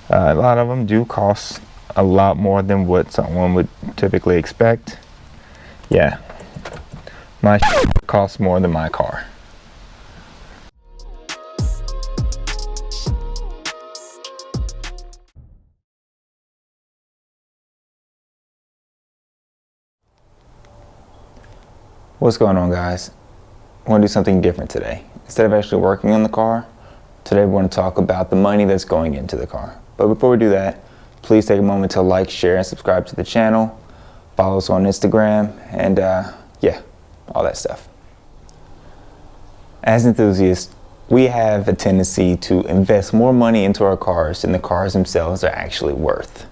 A lot of them do cost a lot more than what someone would typically expect. Yeah, my costs more than my car. What's going on, guys? I want to do something different today. Instead of actually working on the car, today we want to talk about the money that's going into the car. But before we do that, please take a moment to like, share, and subscribe to the channel. Follow us on Instagram, and yeah, all that stuff. As enthusiasts, we have a tendency to invest more money into our cars than the cars themselves are actually worth.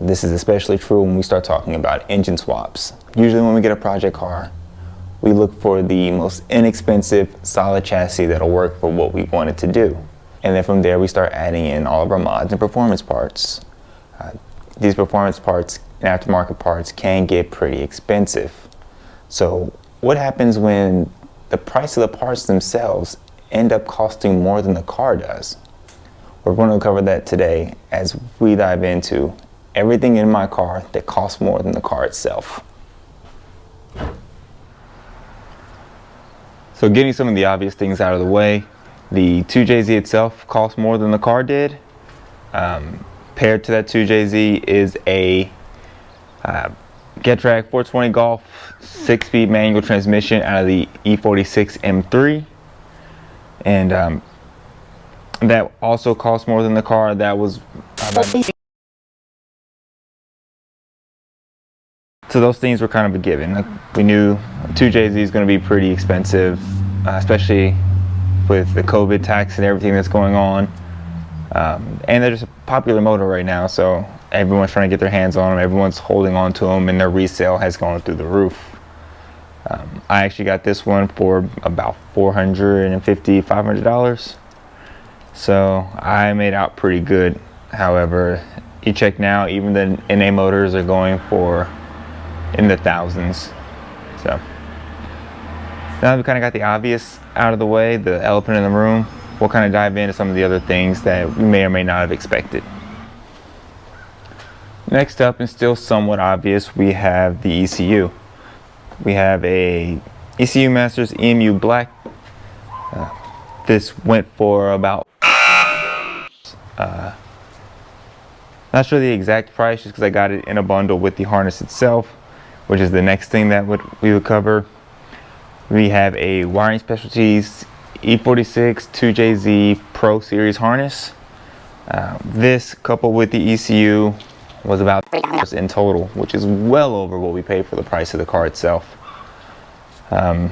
This is especially true when we start talking about engine swaps. Usually when we get a project car, we look for the most inexpensive, solid chassis that'll work for what we want it to do. And then from there, we start adding in all of our mods and performance parts. These performance parts and aftermarket parts can get pretty expensive. So what happens when the price of the parts themselves end up costing more than the car does? We're going to cover that today as we dive into everything in my car that costs more than the car itself. So getting some of the obvious things out of the way, the 2JZ itself costs more than the car did. Paired to that 2JZ is a GetDrag 420 Golf 6-speed manual transmission out of the E46 M3. And that also costs more than the car. That was so those things were kind of a given. We knew 2JZ is going to be pretty expensive, especially with the COVID tax and everything that's going on. And they're just a popular motor right now, so everyone's trying to get their hands on them. Everyone's holding on to them, and their resale has gone through the roof. I actually got this one for about $450, $500. So I made out pretty good. However, you check now, even the NA motors are going for in the thousands. So now we kind of got the obvious out of the way, the elephant in the room. We'll kind of dive into some of the other things that we may or may not have expected. Next up, and still somewhat obvious, we have the ECU. We have a ECU Masters EMU Black. This went for about not sure the exact price, just because I got it in a bundle with the harness itself, which is the next thing that we would cover. We have a Wiring Specialties E46 2JZ Pro Series harness. This coupled with the ECU was about $3 in total, which is well over what we paid for the price of the car itself. I'll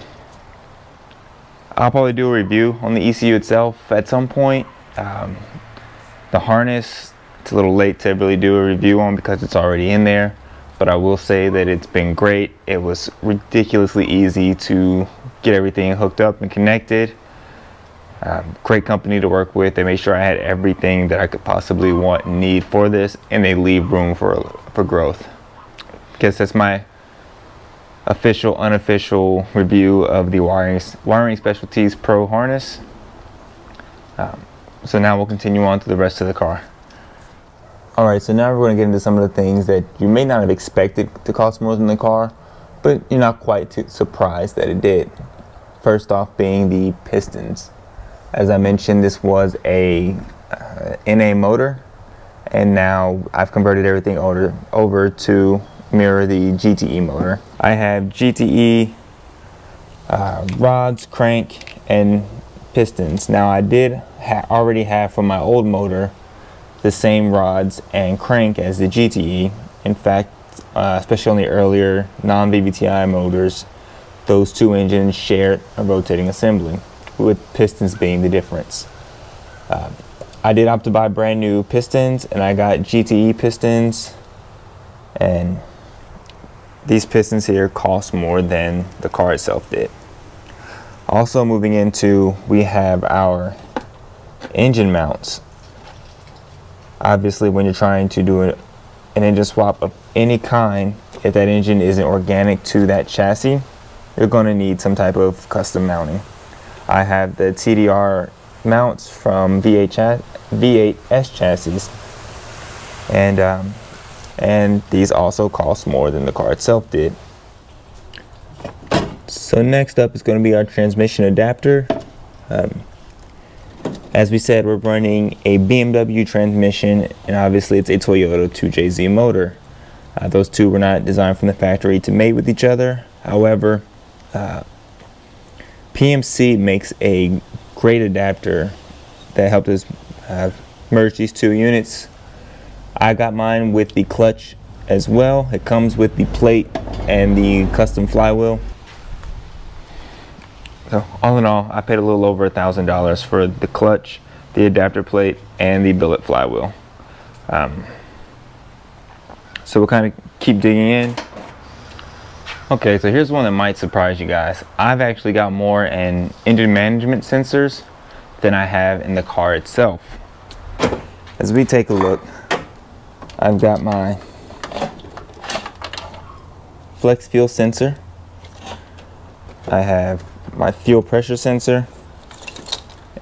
probably do a review on the ECU itself at some point. The harness, it's a little late to really do a review on because it's already in there, but I will say that it's been great. It was ridiculously easy to get everything hooked up and connected. Great company to work with. They made sure I had everything that I could possibly want and need for this, and they leave room for growth. I guess that's my official, unofficial review of the Wiring Specialties Pro harness. So now we'll continue on to the rest of the car. Alright, so now we're going to get into some of the things that you may not have expected to cost more than the car, but you're not quite too surprised that it did. First off being the pistons. As I mentioned, this was a NA motor, and now I've converted everything over to mirror the GTE motor. I have GTE rods, crank, and pistons. Now I did already have from my old motor the same rods and crank as the GTE. In fact, especially on the earlier non-VVTi motors, those two engines shared a rotating assembly, with pistons being the difference. I did opt to buy brand new pistons, and I got GTE pistons, and these pistons here cost more than the car itself did. Also moving into, we have our engine mounts. Obviously, when you're trying to do an engine swap of any kind, if that engine isn't organic to that chassis, you're going to need some type of custom mounting. I have the TDR mounts from V8S chassis and these also cost more than the car itself did. So next up is going to be our transmission adapter. As we said, we're running a BMW transmission, and obviously it's a Toyota 2JZ motor. Those two were not designed from the factory to mate with each other. However, PMC makes a great adapter that helped us merge these two units. I got mine with the clutch as well. It comes with the plate and the custom flywheel. So all in all, I paid a little over $1,000 for the clutch, the adapter plate, and the billet flywheel. So we'll kind of keep digging in. Okay, so here's one that might surprise you guys. I've actually got more in engine management sensors than I have in the car itself. As we take a look, I've got my flex fuel sensor. I have my fuel pressure sensor,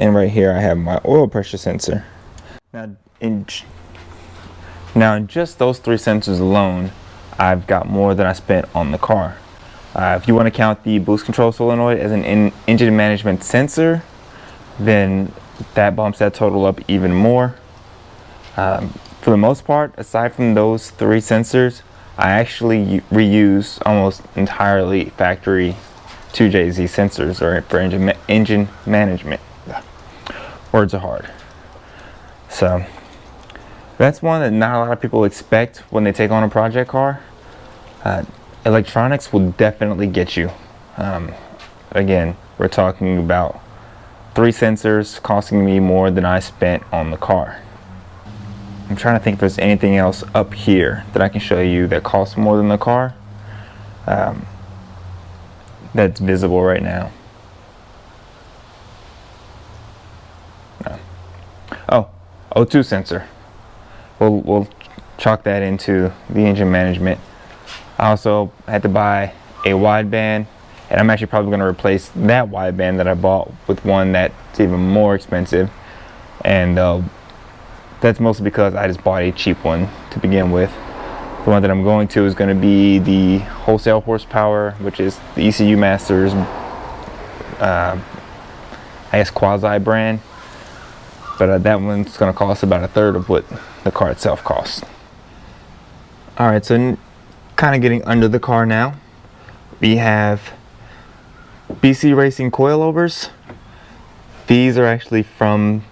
and right here I have my oil pressure sensor. Now in just those three sensors alone, I've got more than I spent on the car. If you want to count the boost control solenoid as an engine management sensor, then that bumps that total up even more. For the most part, aside from those three sensors, I actually reuse almost entirely factory 2JZ sensors or for engine management. Words are hard. So that's one that not a lot of people expect when they take on a project car. Electronics will definitely get you. Again, we're talking about three sensors costing me more than I spent on the car. I'm trying to think if there's anything else up here that I can show you that costs more than the car. That's visible right now. No. Oh, O2 sensor. We'll chalk that into the engine management. I also had to buy a wideband, and I'm actually probably going to replace that wideband that I bought with one that's even more expensive, and that's mostly because I just bought a cheap one to begin with. The one that I'm going to is going to be the wholesale horsepower, which is the ECU Masters, I guess quasi brand, but that one's going to cost about a third of what the car itself costs. Alright, so kind of getting under the car now, we have BC Racing coilovers. These are actually from,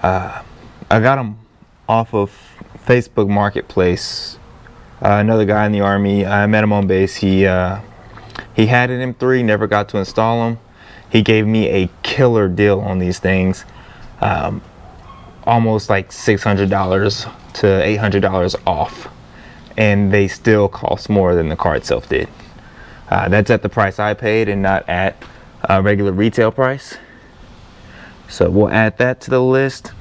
I got them off of Facebook Marketplace. Another guy in the Army, I met him on base. He had an M3, never got to install them. He gave me a killer deal on these things, almost like $600 to $800 off, and they still cost more than the car itself did. That's at the price I paid and not at regular retail price. So we'll add that to the list.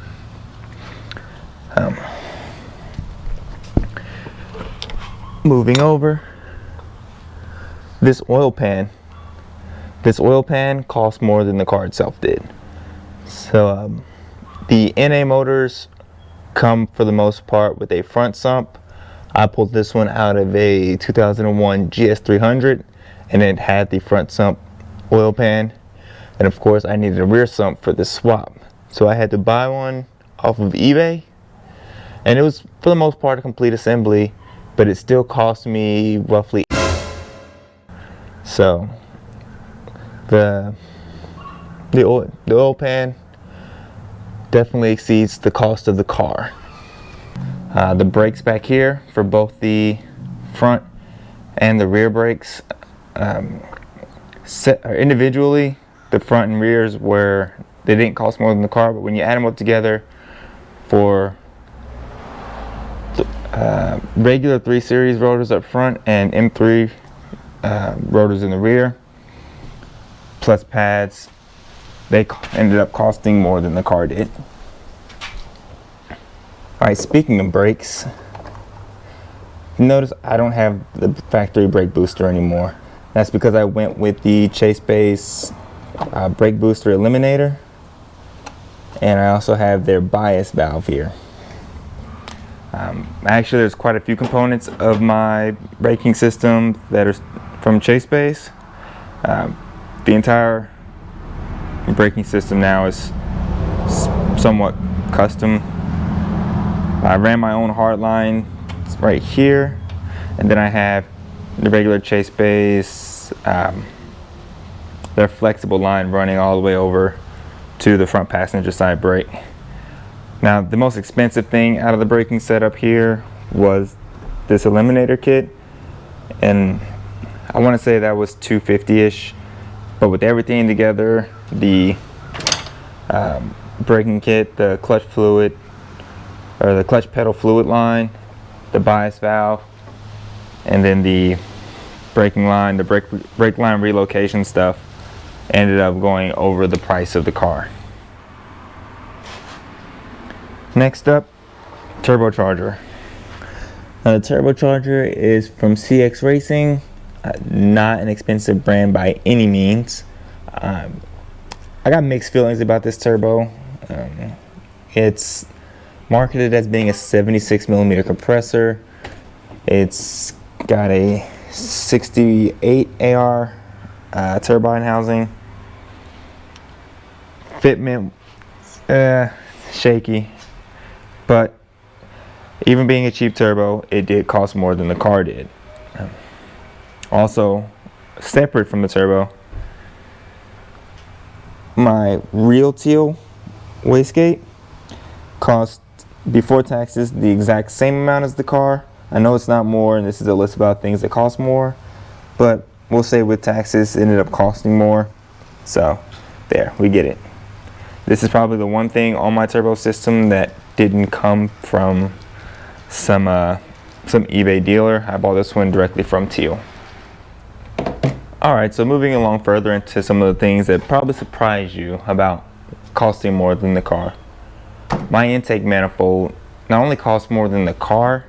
Moving over, this oil pan costs more than the car itself did. So the NA motors come for the most part with a front sump. I pulled this one out of a 2001 GS300, and it had the front sump oil pan, and of course I needed a rear sump for this swap, so I had to buy one off of eBay, and it was for the most part a complete assembly, but it still cost me roughly. So the oil pan definitely exceeds the cost of the car. The brakes back here for both the front and the rear brakes, individually, the front and rears where they didn't cost more than the car, but when you add them up together for regular 3 Series rotors up front and M3 rotors in the rear, plus pads, they ended up costing more than the car did. Alright, speaking of brakes, notice I don't have the factory brake booster anymore. That's because I went with the Chase Base brake booster eliminator, and I also have their bias valve here. Actually, there's quite a few components of my braking system that are from Chase Base. The entire braking system now is somewhat custom. I ran my own hardline right here, and then I have the regular Chase Base, their flexible line running all the way over to the front passenger side brake. Now, the most expensive thing out of the braking setup here was this eliminator kit, and I want to say that was $250-ish, but with everything together, the braking kit, the clutch fluid, or the clutch pedal fluid line, the bias valve, and then the braking line, the brake line relocation stuff, ended up going over the price of the car. Next up, turbocharger. Now, the turbocharger is from CX Racing, not an expensive brand by any means. I got mixed feelings about this turbo. It's marketed as being a 76mm compressor. It's got a 68 AR turbine housing. Fitment, shaky. But even being a cheap turbo, it did cost more than the car did. Also, separate from the turbo, my real teal wastegate cost, before taxes, the exact same amount as the car. I know it's not more, and this is a list about things that cost more, but we'll say with taxes, it ended up costing more. So, there, we get it. This is probably the one thing on my turbo system that didn't come from some eBay dealer. I bought this one directly from Teal. Alright, so moving along further into some of the things that probably surprise you about costing more than the car. My intake manifold not only costs more than the car,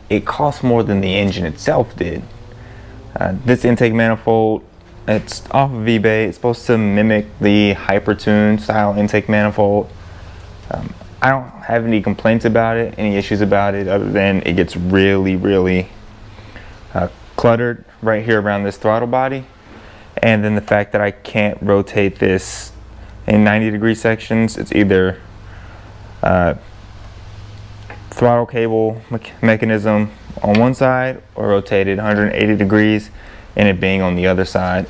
it costs more than the engine itself did. This intake manifold, it's off of eBay. It's supposed to mimic the Hypertune style intake manifold. I don't have any complaints about it, any issues about it, other than it gets really cluttered right here around this throttle body. And then the fact that I can't rotate this in 90-degree sections. It's either throttle cable mechanism on one side or rotated 180 degrees and it being on the other side.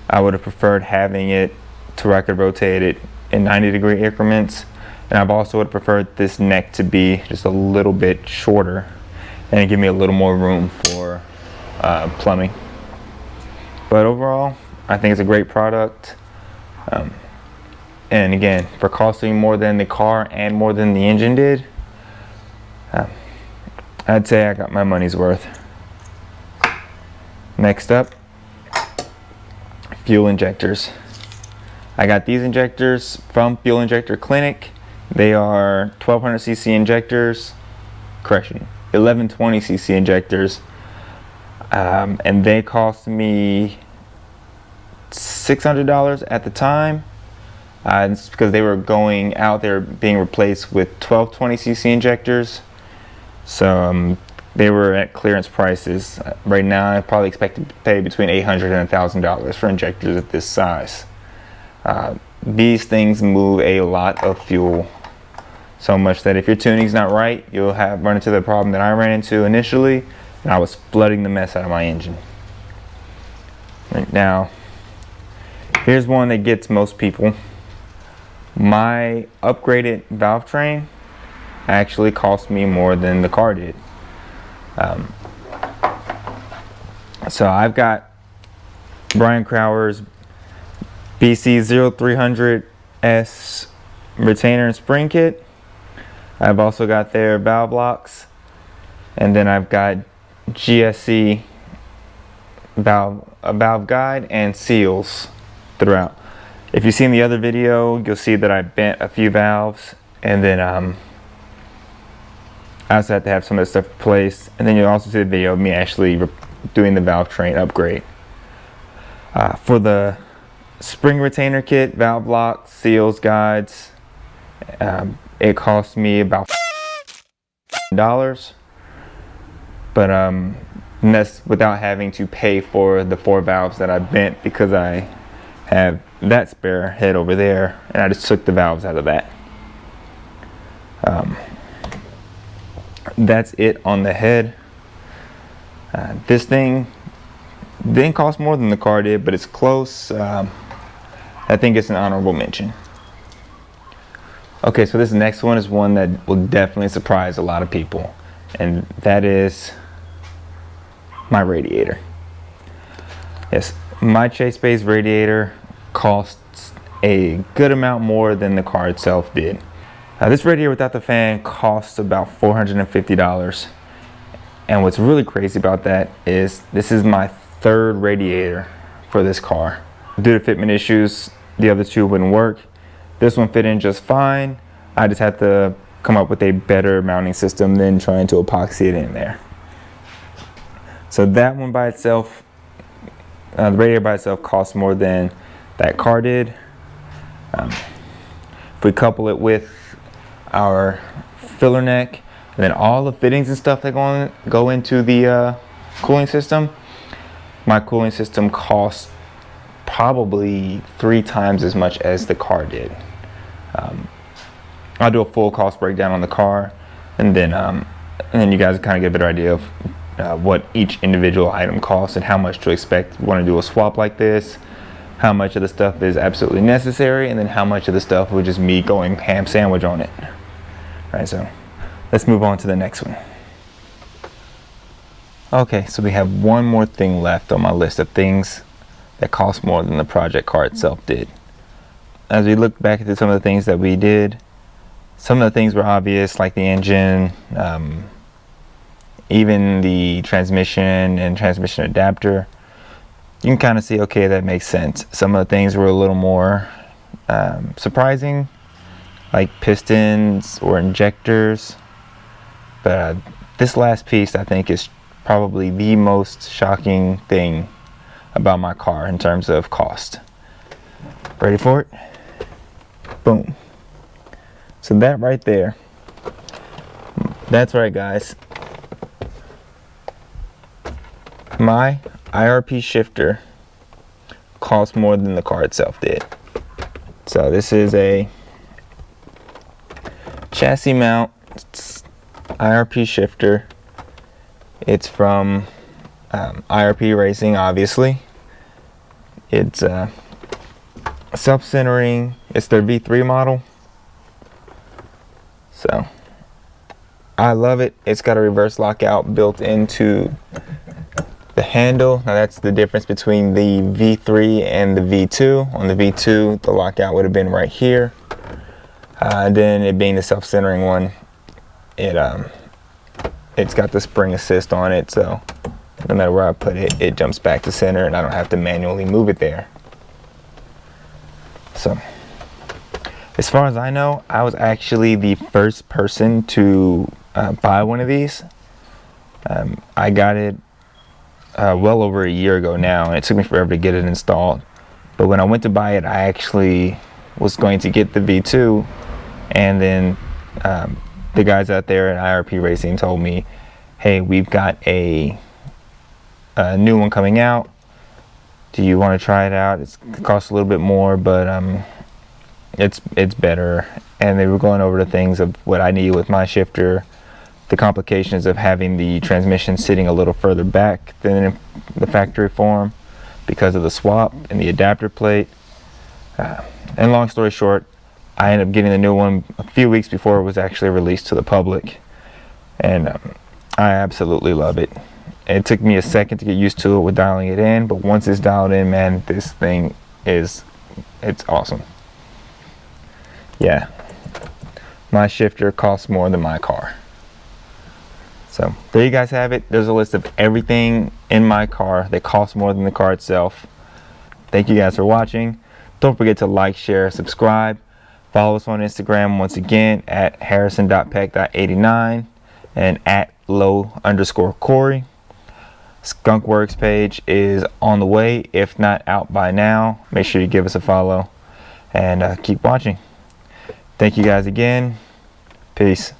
I would have preferred having it to where I could rotate it in 90-degree increments, and I've also would have preferred this neck to be just a little bit shorter and give me a little more room for plumbing. But overall, I think it's a great product. And again, for costing more than the car and more than the engine did, I'd say I got my money's worth. Next up, fuel injectors. I got these injectors from Fuel Injector Clinic. They are 1200cc injectors, 1120cc injectors, and they cost me $600 at the time. It's because they were going out there being replaced with 1220cc injectors, so they were at clearance prices. Right now I probably expect to pay between $800 and $1,000 for injectors at this size. These things move a lot of fuel, so much that if your tuning's not right, you'll run into the problem that I ran into initially, and I was flooding the mess out of my engine. Right now, here's one that gets most people. My upgraded valve train actually cost me more than the car did. So I've got Brian Crowder's BC0300S retainer and spring kit. I've also got their valve locks, and then I've got GSC valve guide and seals throughout. If you've seen the other video, you'll see that I bent a few valves, and then I also had to have some of the stuff replaced, and then you'll also see the video of me actually doing the valve train upgrade. For the spring retainer kit, valve locks, seals, guides, it cost me about $1,000, but and that's without having to pay for the 4 valves that I bent, because I have that spare head over there and I just took the valves out of that. That's it on the head. This thing didn't cost more than the car did, but it's close. I think it's an honorable mention. Okay, so this next one is one that will definitely surprise a lot of people, and that is my radiator. Yes, my Chase Base radiator costs a good amount more than the car itself did. This radiator without the fan costs about $450, and what's really crazy about that is this is my 3rd radiator for this car. Due to fitment issues, the other 2 wouldn't work. This one fit in just fine. I just had to come up with a better mounting system than trying to epoxy it in there. So that one by itself, the radiator by itself costs more than that car did. If we couple it with our filler neck and then all the fittings and stuff that go into the cooling system, my cooling system costs probably 3 times as much as the car did. I'll do a full cost breakdown on the car, and then you guys kind of get a better idea of what each individual item costs and how much to expect. You want to do a swap like this, how much of the stuff is absolutely necessary, and then how much of the stuff was just me going ham sandwich on it. All right, so let's move on to the next one. Okay, so we have one more thing left on my list of things that cost more than the project car itself did. As we look back at some of the things that we did, some of the things were obvious, like the engine, even the transmission and transmission adapter. You can kind of see, okay, that makes sense. Some of the things were a little more surprising, like pistons or injectors. But this last piece, I think, is probably the most shocking thing about my car in terms of cost. Ready for it? Boom. So that right there, that's right, guys. My IRP shifter costs more than the car itself did. So this is a chassis mount IRP shifter. It's from IRP Racing, obviously. It's self-centering. It's their V3 model. So I love it. It's got a reverse lockout built into the handle. Now that's the difference between the V3 and the V2. On the V2, the lockout would have been right here. Then it being the self-centering one, it's got the spring assist on it, so no matter where I put it, it jumps back to center and I don't have to manually move it there. So as far as I know, I was actually the first person to buy one of these. I got it well over a year ago now, and it took me forever to get it installed. But when I went to buy it, I actually was going to get the V2, and then the guys out there at IRP Racing told me, hey, we've got a new one coming out. Do you want to try it out? It costs a little bit more, but it's better. And they were going over the things of what I need with my shifter, the complications of having the transmission sitting a little further back than in the factory form because of the swap and the adapter plate. And long story short, I ended up getting the new one a few weeks before it was actually released to the public, and I absolutely love it. It took me a second to get used to it with dialing it in, but once it's dialed in, man, this thing it's awesome. Yeah, my shifter costs more than my car. So there you guys have it. There's a list of everything in my car that costs more than the car itself. Thank you guys for watching. Don't forget to like, share, subscribe. Follow us on Instagram once again at harrison.peck.89 and at low_Corey. Skunkworks page is on the way, if not out by now. Make sure you give us a follow and keep watching. Thank you guys again. Peace.